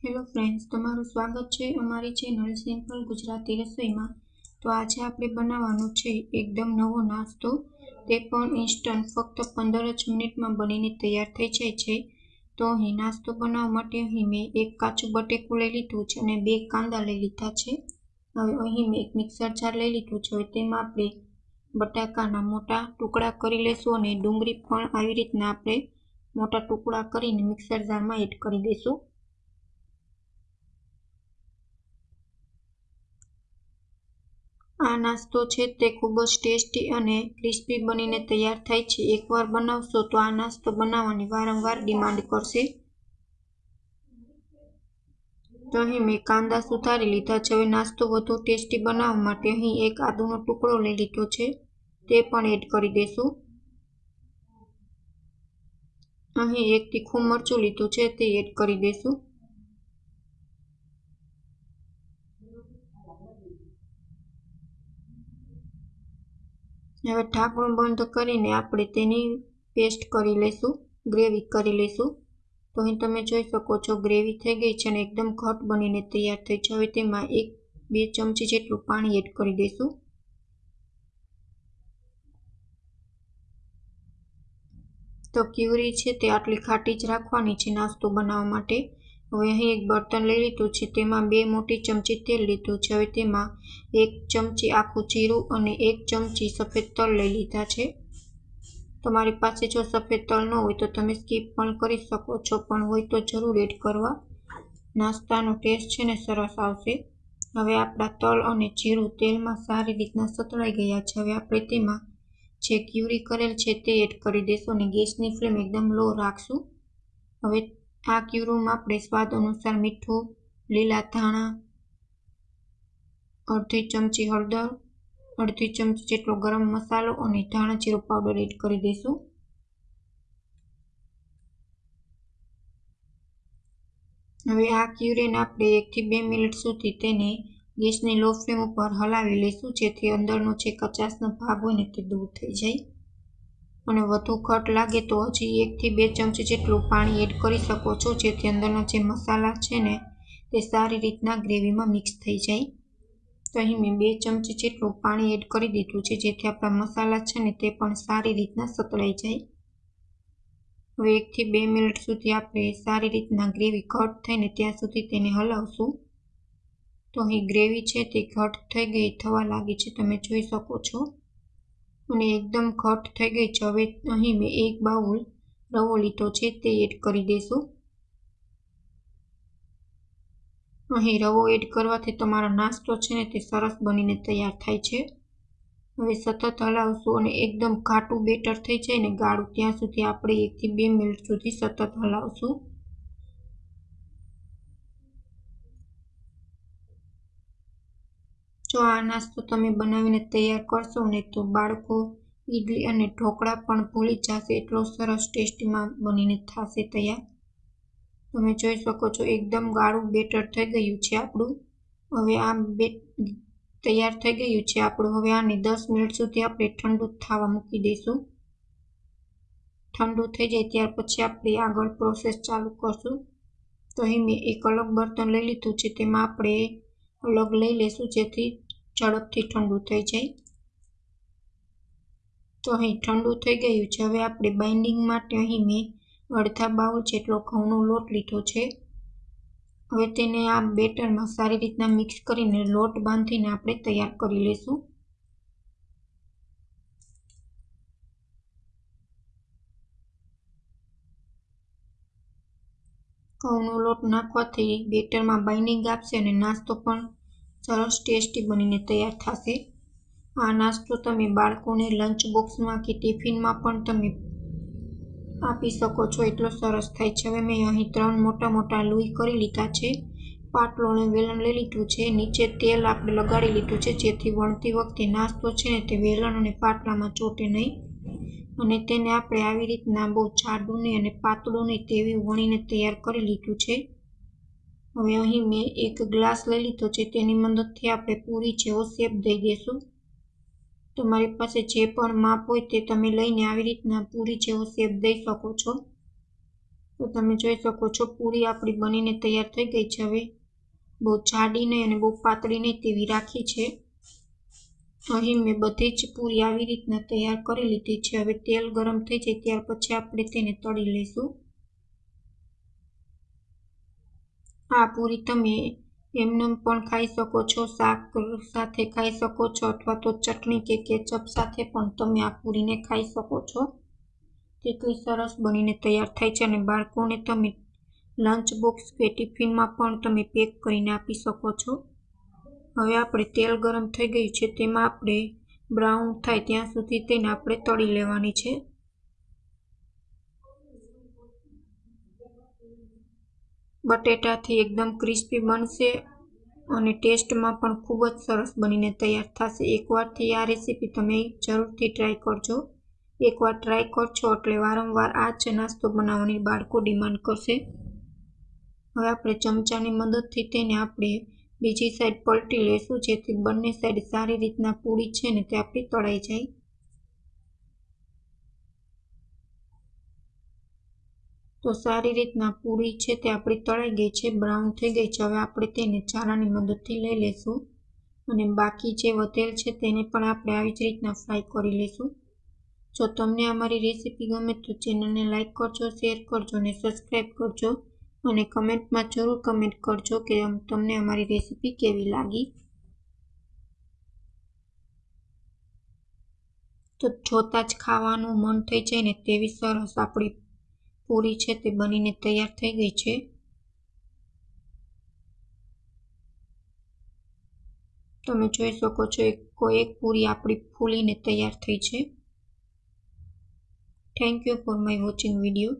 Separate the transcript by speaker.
Speaker 1: Hello friends, તમારું સ્વાગત છે અમારી ચેનલ સિમ્પલ ગુજરાતી રસોઈમાં। તો આજે આપણે બનાવવાનો છે એકદમ નવો નાસ્તો, તે પણ ઇન્સ્ટન્ટ, ફક્ત 15 જ મિનિટમાં બનીને તૈયાર થઈ જાય છે। તો અહીં નાસ્તો બનાવવા માટે અહીં મેં એક કાચું બટેકું લઈ લીધું છે અને 2 કાંદા લઈ લીધા છે। હવે અહીં મેં એક મિક્સર જાર લઈ લીધું છે। હવે તેમાં આપણે બટાકાના મોટા ટુકડા કરી લેશું અને ડુંગળી પણ આવી રીતના આપણે મોટા ટુકડા કરીને મિક્સર જારમાં એડ કરી દઈશું। આ નાસ્તો છે તે ખૂબ જ ટેસ્ટી અને ક્રિસ્પી બનીને તૈયાર થાય છે। એકવાર બનાવશો તો આ નાસ્તો બનાવવાની વારંવાર ડિમાન્ડ કરશે। તો અહીં મેં કાંદા સુધારી લીધા છે। હવે નાસ્તો વધુ ટેસ્ટી બનાવવા માટે અહીં એક આદુનો ટુકડો લઈ લીધો છે, તે પણ એડ કરી દઈશું। અહીં એક તીખું મરચું લીધું છે, તે એડ કરી દઈશું। હવે ઢાંકણું બંધ કરીને આપણે તેની પેસ્ટ કરી લઈશું, ગ્રેવી કરી લઈશું। તો અહીં તમે જોઈ શકો છો ગ્રેવી થઈ ગઈ છે અને એકદમ ઘટ બનીને તૈયાર થઈ છે। હવે તેમાં 1-2 ચમચી જેટલું પાણી એડ કરી દઈશું। તો ક્યુરી છે તે આટલી ખાટી જ રાખવાની છે નાસ્તો બનાવવા માટે। હવે અહીં એક બર્તન લઈ લીધું છે, તેમાં 2 મોટી ચમચી તેલ લીધું છે। હવે તેમાં 1 ચમચી આખું જીરું અને 1 ચમચી સફેદ તલ લઈ લીધા છે। તમારી પાસે જો સફેદ તલ ન હોય તો તમે સ્કીપ પણ કરી શકો છો, પણ હોય તો જરૂર એડ કરવા, નાસ્તાનો ટેસ્ટ છે ને સરસ આવશે। હવે આપણા તલ અને જીરું તેલમાં સારી રીતના સતળાઈ ગયા છે। હવે આપણે તેમાં જે ક્યુરી કરેલ છે તે એડ કરી દઈશું અને ગેસની ફ્લેમ એકદમ લો રાખશું। હવે આ ક્યુરીમાં આપણે સ્વાદ અનુસાર મીઠું, લીલા ધાણા, અડધી ચમચી હળદર, અડધી ચમચી જેટલો ગરમ મસાલો અને ધાણા જીરું પાવડર એડ કરી દઈશું। હવે આ ક્યુરીને આપણે 1 થી 2 મિનિટ સુધી તેને ગેસની લો ફ્લેમ ઉપર હલાવી લઈશું, જેથી અંદરનો જે કચાશનો ભાગ હોય ને તે દૂર થઈ જાય। અને વધુ ઘટ લાગે તો હજી 1 થી 2 ચમચી જેટલું પાણી એડ કરી શકો છો, જેથી અંદરના જે મસાલા છે ને તે સારી રીતના ગ્રેવીમાં મિક્સ થઈ જાય। તો અહીં મેં 2 ચમચી જેટલું પાણી એડ કરી દીધું છે, જેથી આપણા મસાલા છે ને તે પણ સારી રીતના સતળાઈ જાય। હવે 1 થી 2 મિનિટ સુધી આપણે સારી રીતના ગ્રેવી ઘટ થઈને ત્યાં સુધી તેને હલાવશું। તો અહીં ગ્રેવી છે તે ઘટ થવા લાગી છે, તમે જોઈ શકો છો, અને એકદમ ઘટ થઈ ગઈ છે। હવે અહીં મેં 1 બાઉલ રવો લીધો છે, તે એડ કરી દઈશું। અહીં રવો એડ કરવાથી તમારો નાસ્તો છે ને તે સરસ બનીને તૈયાર થાય છે। હવે સતત હલાવશું અને એકદમ ઘાટું બેટર થઈ જાય ને ગાঢ়ું, ત્યાં સુધી આપણે 1 થી 2 મિનિટ સુધી સતત હલાવશું। જો આ નાસ્તો તમે બનાવીને તૈયાર કરશો ને તો બાળકો ઈડલી અને ઢોકળા પણ ભૂલી જશે, એટલો સરસ ટેસ્ટીમાં બનીને થશે તૈયાર। તમે જોઈ શકો છો એકદમ ગાઢું બેટર થઈ ગયું છે આપણું। હવે આ તૈયાર થઈ ગયું છે આપણું। હવે આને 10 મિનિટ સુધી આપણે ઠંડુ થવા મૂકી દઈશું। ઠંડુ થઈ જાય ત્યાર પછી આપણે આગળ પ્રોસેસ ચાલુ કરશું। તો અહીં મેં એક અલગ બર્તન લઈ લીધું છે, તેમાં આપણે અલગ લઈ લઈશું, જેથી ઝડપથી ઠંડુ થઈ જાય। તો અહીં ઠંડુ થઈ ગયું છે। હવે આપણે બાઇન્ડિંગ માટે અહીં મેં અડધા બાઉલ જેટલો ઘઉંનો લોટ લીધો છે। હવે તેને આ બેટરમાં સારી રીતના મિક્સ કરીને લોટ બાંધીને આપણે તૈયાર કરી લઈશું। ઘઉંનો લોટ નાખવાથી બેટરમાં બાઇન્ડિંગ આપશે અને નાસ્તો પણ સરસ ટેસ્ટી બનીને તૈયાર થશે। આ નાસ્તો તમે બાળકોને લંચ બોક્સમાં કે ટિફિનમાં પણ તમે આપી શકો છો, એટલો સરસ થાય છે। હવે મેં અહીં 3 મોટા લોહી કરી લીધા છે, પાટલો અને વેલણ લઈ લીધું છે, નીચે તેલ આપણે લગાડી લીધું છે, જેથી વણતી વખતે નાસ્તો છે ને તે વેલણ અને પાટલામાં ચોટે નહીં। અને તેને આપણે આવી રીતના બહુ જાડું નહીં અને પાતળું નહીં તેવી વણીને તૈયાર કરી લીધું છે। હવે અહીં મેં એક ગ્લાસ લઈ લીધો છે, તેની મદદથી આપણે પૂરી જેવો શેપ દઈ દઈશું। તમારી પાસે જે પણ માપ હોય તે તમે લઈને આવી રીતના પૂરી જેવો શેપ દઈ શકો છો। તો તમે જોઈ શકો છો પૂરી આપણી બનીને તૈયાર થઈ ગઈ છે। હવે બહુ જાડી નહીં અને બહુ પાતળી નહીં તેવી રાખી છે। અહીં મેં બધી જ પૂરી આવી રીતના તૈયાર કરી લીધી છે। હવે તેલ ગરમ થઈ જાય ત્યાર પછી આપણે તેને તળી લઈશું। આ પૂરી તમે એમને પણ ખાઈ શકો છો, શાક સાથે ખાઈ શકો છો, અથવા તો ચટણી કે કેચઅપ સાથે પણ તમે આ પૂરીને ખાઈ શકો છો। કેટલી સરસ બનીને તૈયાર થાય છે અને બાળકોને તમે લંચ બોક્સ કે ટિફિનમાં પણ તમે પેક કરીને આપી શકો છો। હવે આપણે તેલ ગરમ થઈ ગયું છે તેમાં આપણે બ્રાઉન થાય ત્યાં સુધી તેને આપણે તળી લેવાની છે। બટેટાથી એકદમ ક્રિસ્પી બનશે અને ટેસ્ટમાં પણ ખૂબ જ સરસ બનીને તૈયાર થશે। એકવારથી આ રેસીપી તમે જરૂરથી ટ્રાય કરજો। એકવાર ટ્રાય કરશો એટલે વારંવાર આ જ નાસ્તો બનાવવાની બાળકો ડિમાન્ડ કરશે। હવે આપણે ચમચાની મદદથી તેને આપણે બીજી સાઈડ પલટી લેશું જેથી બંને સાઈડ સારી રીતના પૂરી છે ને તે આપણી તળાઈ જાય। તો સારી રીતના પૂરી છે તે આપણી તળાઈ ગઈ છે, બ્રાઉન થઈ ગઈ છે। હવે આપણે તેને ચારાની મદદથી લઈ લેશું અને બાકી જે વધેલ છે તેને પણ આપણે આવી જ રીતના ફ્રાય કરી લઈશું। જો તમને અમારી રેસીપી ગમે તો ચેનલને લાઈક કરજો, શેર કરજો અને સબસ્ક્રાઈબ કરજો અને કમેન્ટમાં જરૂર કમેન્ટ કરજો કે તમને અમારી રેસીપી કેવી લાગી। તો જોતાં જ ખાવાનું મન થઈ જાય ને તેવી સરસ આપણી પૂરી છે તે બનીને તૈયાર થઈ ગઈ છે। તમે જોઈ શકો છો એક પૂરી આપણી ફૂલીને તૈયાર થઈ છે। Thank you for my watching video.